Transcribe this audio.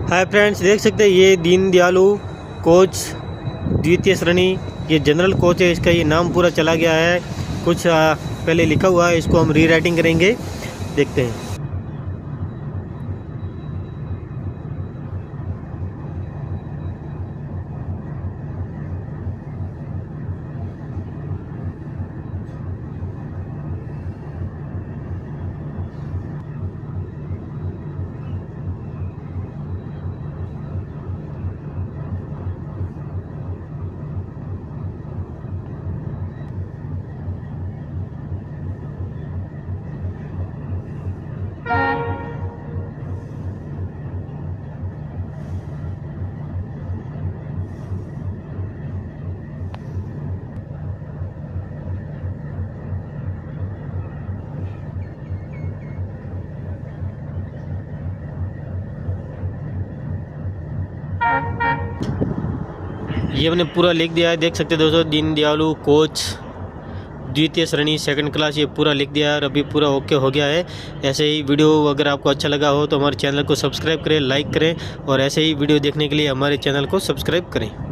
Hi friends, देख सकते हैं ये दीनदयालु कोच द्वितीय श्रेणी, ये जनरल कोच है। इसका ये नाम पूरा चला गया है, कुछ पहले लिखा हुआ है, इसको हम रीराइटिंग करेंगे, देखते हैं। ये मैंने पूरा लिख दिया है, देख सकते हैं दोस्तों। दीनदयालु कोच द्वितीय श्रेणी सेकंड क्लास, ये पूरा लिख दिया है और अभी पूरा ओके हो गया है। ऐसे ही वीडियो अगर आपको अच्छा लगा हो तो हमारे चैनल को सब्सक्राइब करें, लाइक करें और ऐसे ही वीडियो देखने के लिए हमारे चैनल को सब्सक्राइब करें।